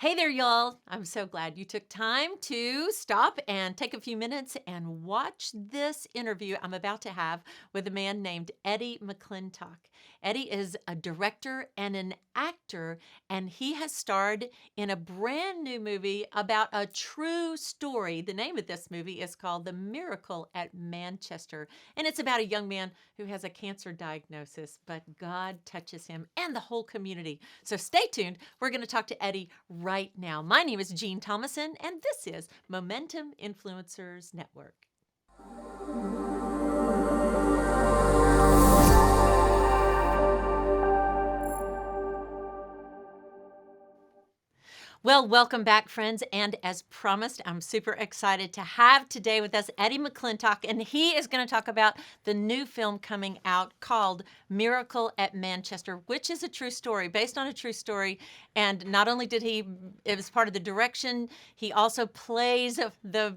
Hey there, y'all. I'm so glad you took time to stop and take a few minutes and watch this interview I'm about to have with a man named Eddie McClintock. Eddie is a director and an actor, and he has starred in a brand new movie about a true story. The name of this movie is called The Miracle at Manchester, and it's about a young man who has a cancer diagnosis, but God touches him and the whole community. So stay tuned. We're going to talk to Eddie right now. My name is Jean Thomason, and this is Momentum Influencers Network. Well, welcome back, friends. And as promised, I'm super excited to have today with us Eddie McClintock, and he is going to talk about the new film coming out called Miracle at Manchester, which is a true story, based on a true story. And not only did it was part of the direction, he also plays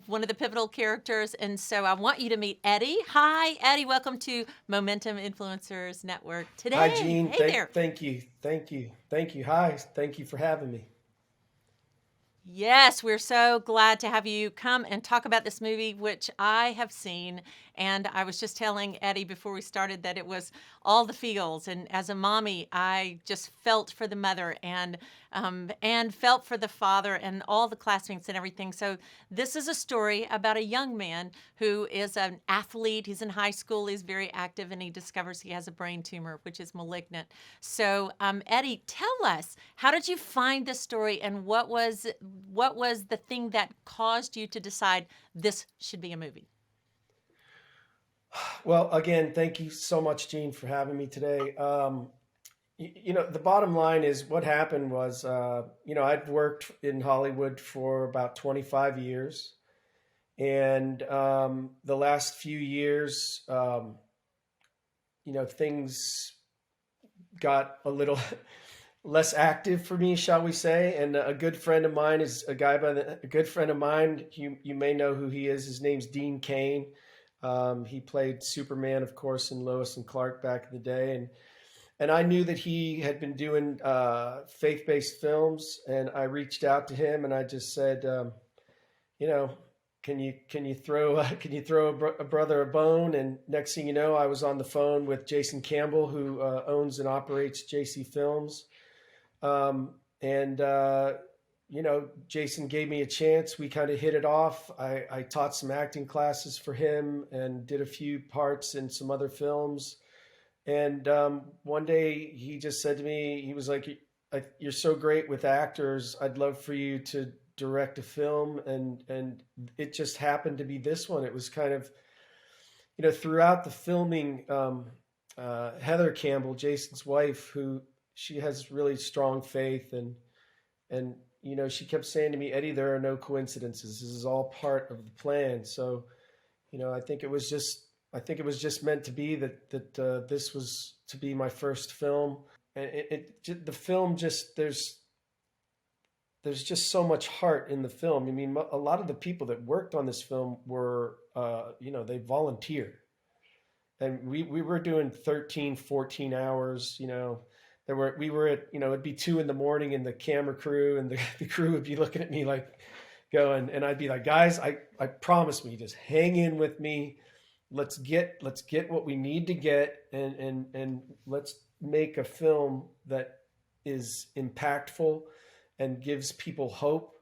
one of the pivotal characters. And so I want you to meet Eddie. Hi, Eddie. Welcome to Momentum Influencers Network Hi, today. Gene. Hey there. Thank you. Hi, thank you for having me. Yes, we're so glad to have you come and talk about this movie, which I have seen. And I was just telling Eddie before we started that it was all the feels. And as a mommy, I just felt for the mother and felt for the father and all the classmates and everything. So this is a story about a young man who is an athlete. He's in high school. He's very active, and he discovers he has a brain tumor, which is malignant. So, Eddie, tell us, how did you find this story, and what was the thing that caused you to decide this should be a movie? Well, again, thank you so much, Gene, for having me today. The bottom line is what happened was, I'd worked in Hollywood for about 25 years. And the last few years, things got a little less active for me, shall we say. And a good friend of mine is a good friend of mine. You may know who he is. His name's Dean Cain. He played Superman, of course, in Lois and Clark back in the day. And I knew that he had been doing faith-based films. And I reached out to him and I just said, you know, can you throw a brother a bone? And next thing you know, I was on the phone with Jason Campbell, who owns and operates JC Films. And Jason gave me a chance. We kind of hit it off. I taught some acting classes for him and did a few parts in some other films. And one day he just said to me, he was like, "You're so great with actors. I'd love for you to direct a film." And it just happened to be this one. It was kind of, throughout the filming, Heather Campbell, Jason's wife, who she has really strong faith, and she kept saying to me, "Eddie, there are no coincidences. This is all part of the plan." So, I think it was just meant to be that this was to be my first film. And the film, just there's just so much heart in the film. I mean, a lot of the people that worked on this film were, they volunteered. And we were doing 13, 14 hours, we were at, it'd be 2 a.m. and the camera crew and the crew would be looking at me like going, and I'd be like, "Guys, I promise me, just hang in with me. Let's get what we need to get, and let's make a film that is impactful and gives people hope."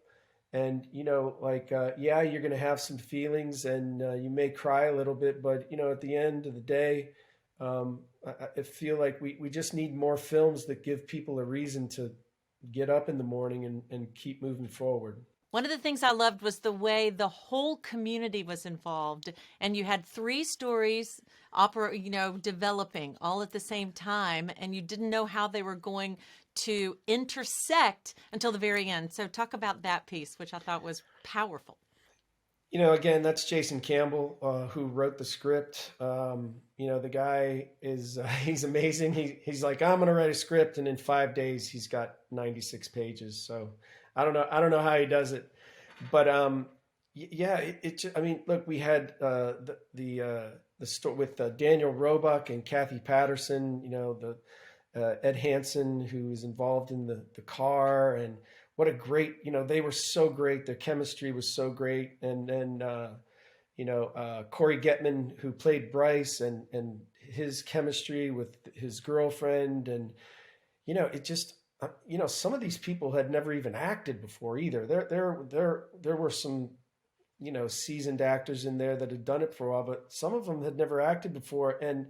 And yeah, you're going to have some feelings, and you may cry a little bit, but at the end of the day, I feel like we just need more films that give people a reason to get up in the morning and keep moving forward. One of the things I loved was the way the whole community was involved, and you had three stories developing all at the same time, and you didn't know how they were going to intersect until the very end. So talk about that piece, which I thought was powerful. Again, that's Jason Campbell, who wrote the script. The guy is he's amazing. He's like, "I'm going to write a script," and in 5 days he's got 96 pages. So I don't know how he does it, but yeah, I mean, look, we had the story with Daniel Roebuck and Kathy Patterson. The Ed Hansen, who was involved in the car, and what a great, they were so great. Their chemistry was so great. And then, Corey Getman, who played Bryce, and his chemistry with his girlfriend. And, it just, some of these people had never even acted before either. There were some, seasoned actors in there that had done it for a while, but some of them had never acted before. And,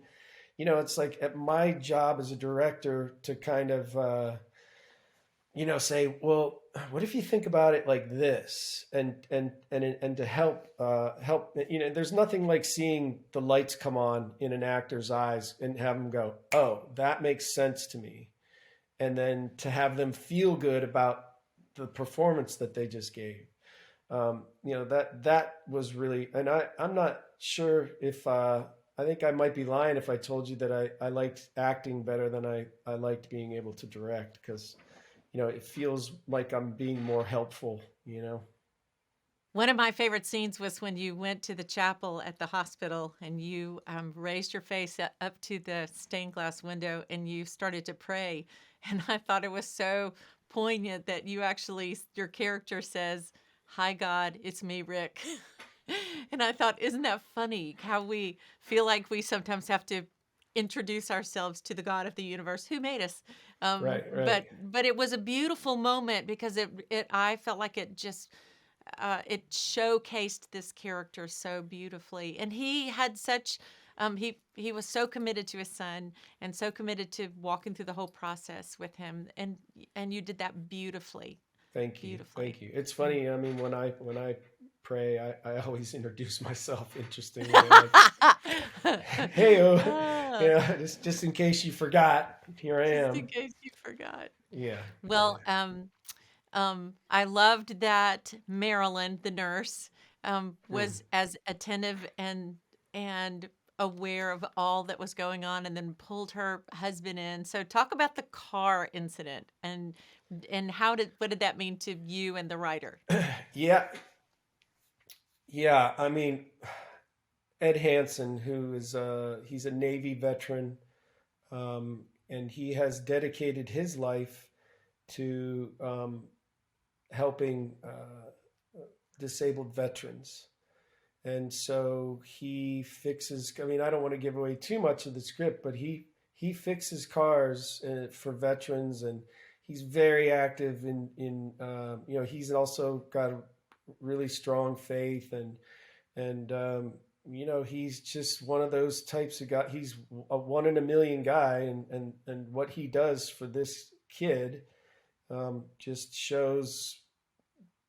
it's like at my job as a director to kind of, say, well, what if you think about it like this, and to help, there's nothing like seeing the lights come on in an actor's eyes and have them go, oh, that makes sense to me. And then to have them feel good about the performance that they just gave. That was really, and I'm not sure if, I think I might be lying if I told you that I liked acting better than I liked being able to direct, because, it feels like I'm being more helpful. One of my favorite scenes was when you went to the chapel at the hospital and you raised your face up to the stained glass window and you started to pray. And I thought it was so poignant that your character says, "Hi, God, it's me, Rick." And I thought, isn't that funny how we feel like we sometimes have to introduce ourselves to the God of the universe who made us. Right, right. But it was a beautiful moment because I felt like it showcased this character so beautifully, and he had such he was so committed to his son and so committed to walking through the whole process with him, and you did that beautifully, Thank you. beautifully. Thank you. It's funny. I mean, when I pray, I always introduce myself interestingly. Like, hey, Ah, just in case you forgot, here I just in am. case you forgot. Yeah. Well, I loved that Marilyn, the nurse, Mm. was as attentive and aware of all that was going on, and then pulled her husband in. So, talk about the car incident and what did that mean to you and the writer? Yeah. Yeah. I mean, Ed Hansen, who is he's a Navy veteran, and he has dedicated his life to helping disabled veterans. And so he fixes. I mean, I don't want to give away too much of the script, but he fixes cars for veterans, and he's very active in. He's also got a really strong faith, and he's just one of those types of guy. He's a one in a million guy, and what he does for this kid just shows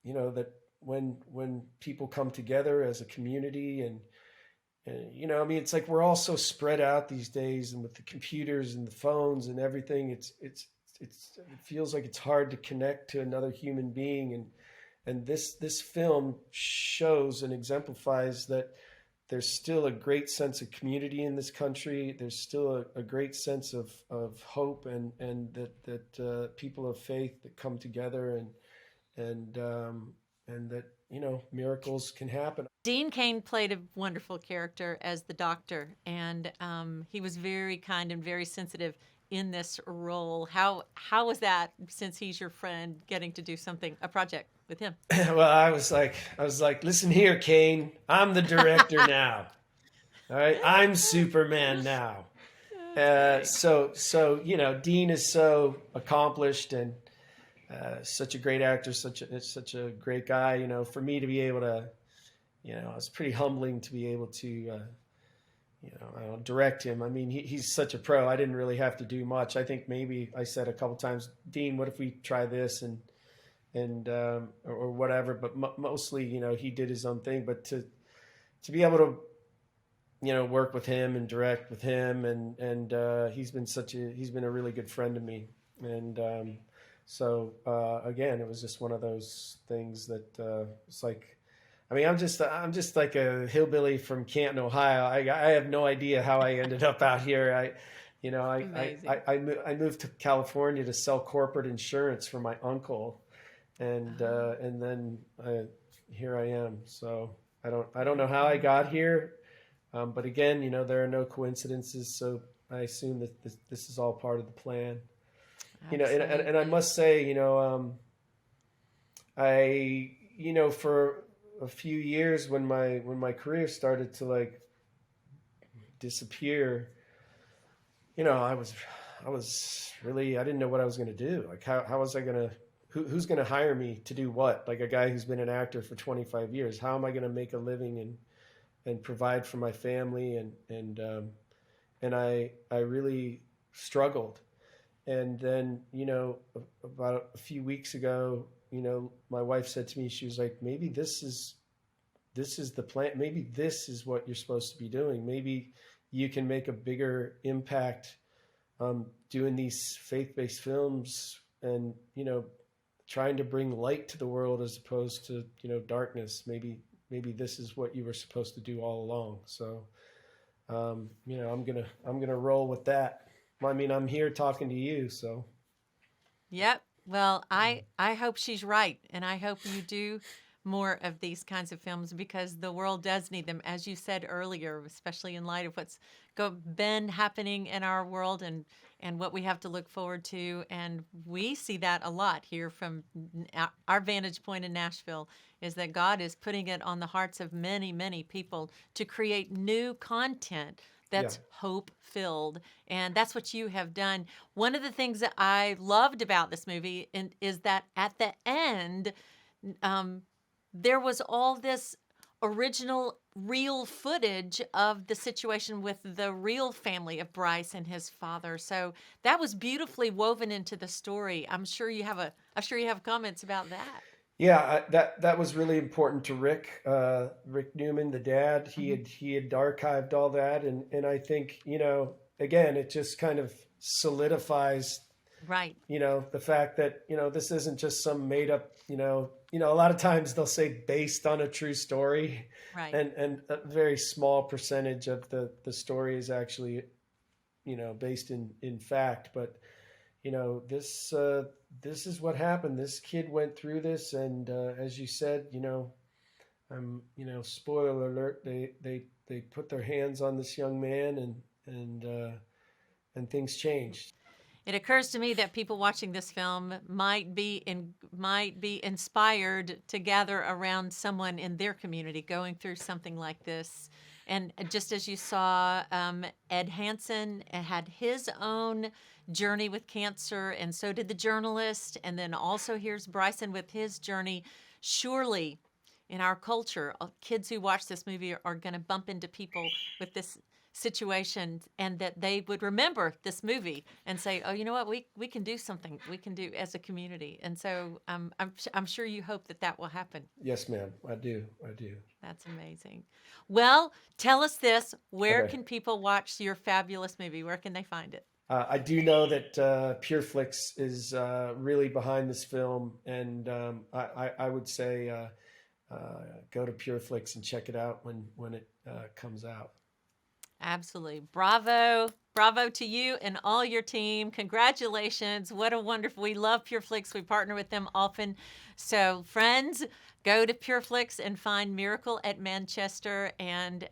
that when people come together as a community, and I mean, it's like we're all so spread out these days, and with the computers and the phones and everything, it feels like it's hard to connect to another human being. And this film shows and exemplifies that there's still a great sense of community in this country. There's still a great sense of hope, and that people of faith that come together, and that miracles can happen. Dean Cain played a wonderful character as the doctor, and he was very kind and very sensitive in this role. How was that, since he's your friend, getting to do a project with him? Well, I was like, listen here, Kane. I'm the director now. All right, I'm Superman now. That's great. So Dean is so accomplished, and such a great actor, such a great guy. For me to be able to, it's pretty humbling to be able to, I don't know, direct him. I mean, he's such a pro. I didn't really have to do much. I think maybe I said a couple times, Dean, what if we try this or whatever. But mostly, he did his own thing. But to be able to, work with him and direct with him, and he's been a really good friend to me. And so again, it was just one of those things that it's like, I mean, I'm just like a hillbilly from Canton, Ohio. I have no idea how I ended up out here. Amazing. I moved to California to sell corporate insurance for my uncle, and then here I am. So I don't know how I got here, but again, there are no coincidences. So I assume that this is all part of the plan. And I Absolutely. must say, for a few years when my career started to like disappear, I was really, I didn't know what I was going to do. Like, how was I going to, who's going to hire me to do what? Like a guy who's been an actor for 25 years, how am I going to make a living and provide for my family? And I really struggled. And then, about a few weeks ago, my wife said to me, she was like, maybe this is the plan. Maybe this is what you're supposed to be doing. Maybe you can make a bigger impact doing these faith-based films and, trying to bring light to the world as opposed to, darkness. Maybe this is what you were supposed to do all along. So, I'm gonna roll with that. I mean, I'm here talking to you, so. Yep. Well, I hope she's right, and I hope you do more of these kinds of films because the world does need them, as you said earlier, especially in light of what's been happening in our world and what we have to look forward to. And we see that a lot here from our vantage point in Nashville is that God is putting it on the hearts of many, many people to create new content Yeah. that's hope filled. And that's what you have done. One of the things that I loved about this movie is that at the end, um, there was all this original real footage of the situation with the real family of Bryce and his father. So that was beautifully woven into the story. I'm sure you have comments about that. Yeah, that was really important to Rick, Rick Newman, the dad. Hmm. He had archived all that, and I think again, it just kind of solidifies Right, the fact that this isn't just some made up a lot of times they'll say based on a true story, right. and a very small percentage of the story is actually based in fact, but this is what happened. This kid went through this, and as you said, spoiler alert, they put their hands on this young man, and things changed. It occurs to me that people watching this film might be inspired to gather around someone in their community going through something like this. And just as you saw, Ed Hansen had his own journey with cancer, and so did the journalist. And then also here's Bryson with his journey. Surely, in our culture, kids who watch this movie are going to bump into people with this situation and that they would remember this movie and say, oh, you know what, we can do something, we can do as a community. And so I'm sure you hope that that will happen. Yes, ma'am. I do. That's amazing. Well, tell us this, where Okay. can people watch your fabulous movie? Where can they find it? I do know that Pure Flix is really behind this film, and I would say go to Pure Flix and check it out when it comes out. Absolutely. Bravo. Bravo to you and all your team. Congratulations. What a wonderful. We love PureFlix. We partner with them often. So, friends, go to PureFlix and find Miracle at Manchester. And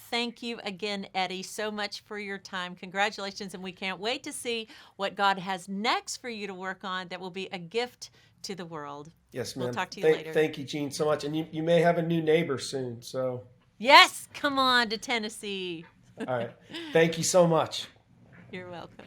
thank you again, Eddie, so much for your time. Congratulations. And we can't wait to see what God has next for you to work on that will be a gift to the world. Yes, We'll ma'am. talk to you later. Thank you, Gene, so much. And you may have a new neighbor soon. So, Yes, come on to Tennessee. all right. Thank you so much. You're welcome.